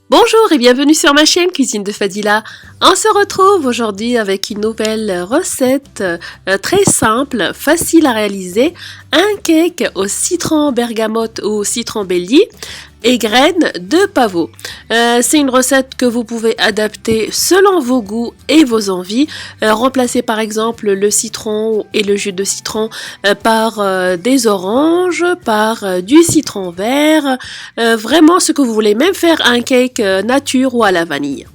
Bonjour et bienvenue sur ma chaîne Cuisine de Fadila. On se retrouve aujourd'hui avec une nouvelle recette très simple, facile à réaliser. Un cake au citron bergamote ou au citron belly et graines de pavot. C'est une recette que vous pouvez adapter selon vos goûts et vos envies. Remplacez par exemple le citron et le jus de citron par des oranges, par du citron vert, vraiment ce que vous voulez, même faire un cake nature ou à la vanille.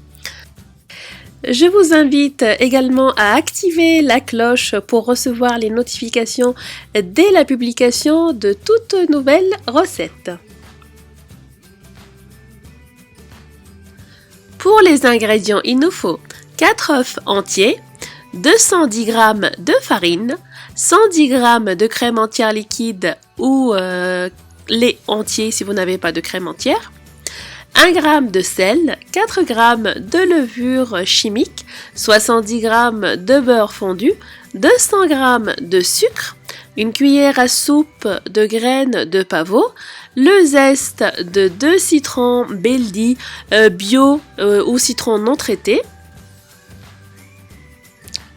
Je vous invite également à activer la cloche pour recevoir les notifications dès la publication de toute nouvelle recette. Pour les ingrédients, il nous faut 4 œufs entiers, 210 g de farine, 110 g de crème entière liquide ou lait entier si vous n'avez pas de crème entière, 1 g de sel, 4 g de levure chimique, 70 g de beurre fondu, 200 g de sucre, une cuillère à soupe de graines de pavot, le zeste de 2 citrons belly bio ou citron non traité.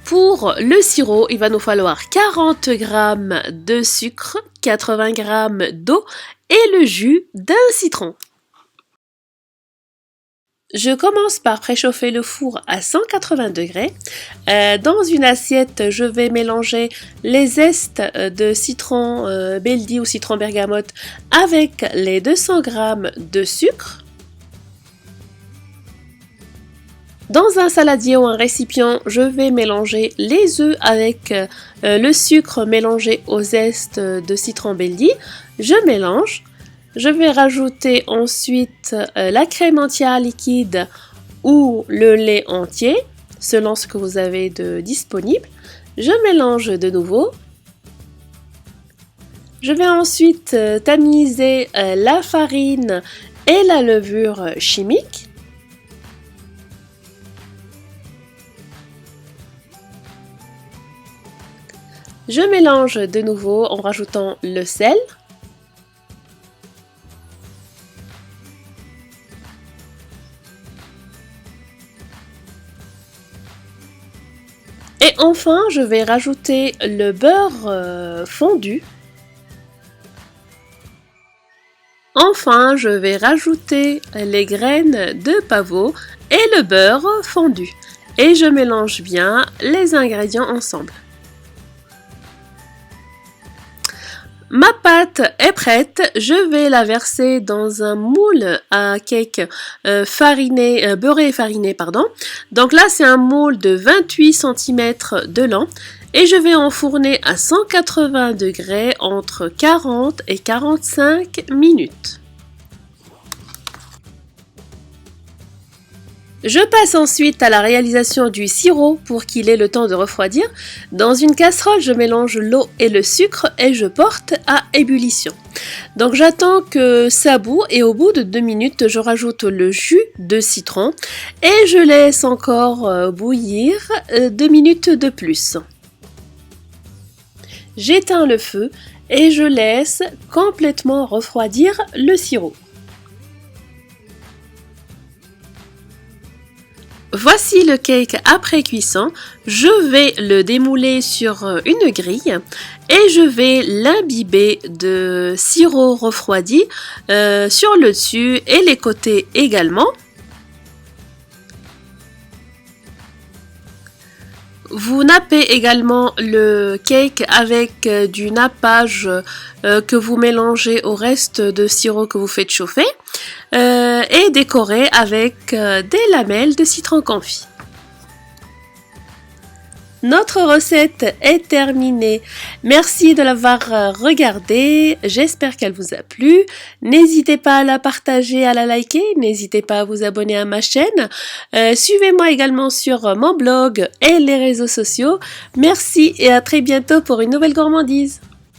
Pour le sirop, il va nous falloir 40 g de sucre, 80 g d'eau et le jus d'un citron. Je commence par préchauffer le four à 180 degrés. Dans une assiette, je vais mélanger les zestes de citron belly ou citron bergamote avec les 200 g de sucre. Dans un saladier ou un récipient, je vais mélanger les œufs avec le sucre mélangé aux zestes de citron belly. Je mélange. Je vais rajouter ensuite la crème entière liquide ou le lait entier, selon ce que vous avez de disponible. Je mélange de nouveau. Je vais ensuite tamiser la farine et la levure chimique. Je mélange de nouveau en rajoutant le sel. Et enfin, je vais rajouter le beurre fondu. Enfin, je vais rajouter les graines de pavot et le beurre fondu. Et je mélange bien les ingrédients ensemble. Ma pâte est prête, je vais la verser dans un moule à cake beurré et fariné, pardon. Donc là, c'est un moule de 28 cm de long et je vais enfourner à 180 degrés entre 40 et 45 minutes. Je passe ensuite à la réalisation du sirop pour qu'il ait le temps de refroidir. Dans une casserole, je mélange l'eau et le sucre et je porte à ébullition. Donc j'attends que ça bout et au bout de 2 minutes, je rajoute le jus de citron et je laisse encore bouillir 2 minutes de plus. J'éteins le feu et je laisse complètement refroidir le sirop. Voici le cake après cuisson. Je vais le démouler sur une grille et je vais l'imbiber de sirop refroidi sur le dessus et les côtés également. Vous nappez également le cake avec du nappage que vous mélangez au reste de sirop que vous faites chauffer et décorez avec des lamelles de citron confit. Notre recette est terminée. Merci de l'avoir regardée. J'espère qu'elle vous a plu. N'hésitez pas à la partager, à la liker. N'hésitez pas à vous abonner à ma chaîne. Suivez-moi également sur mon blog et les réseaux sociaux. Merci et à très bientôt pour une nouvelle gourmandise.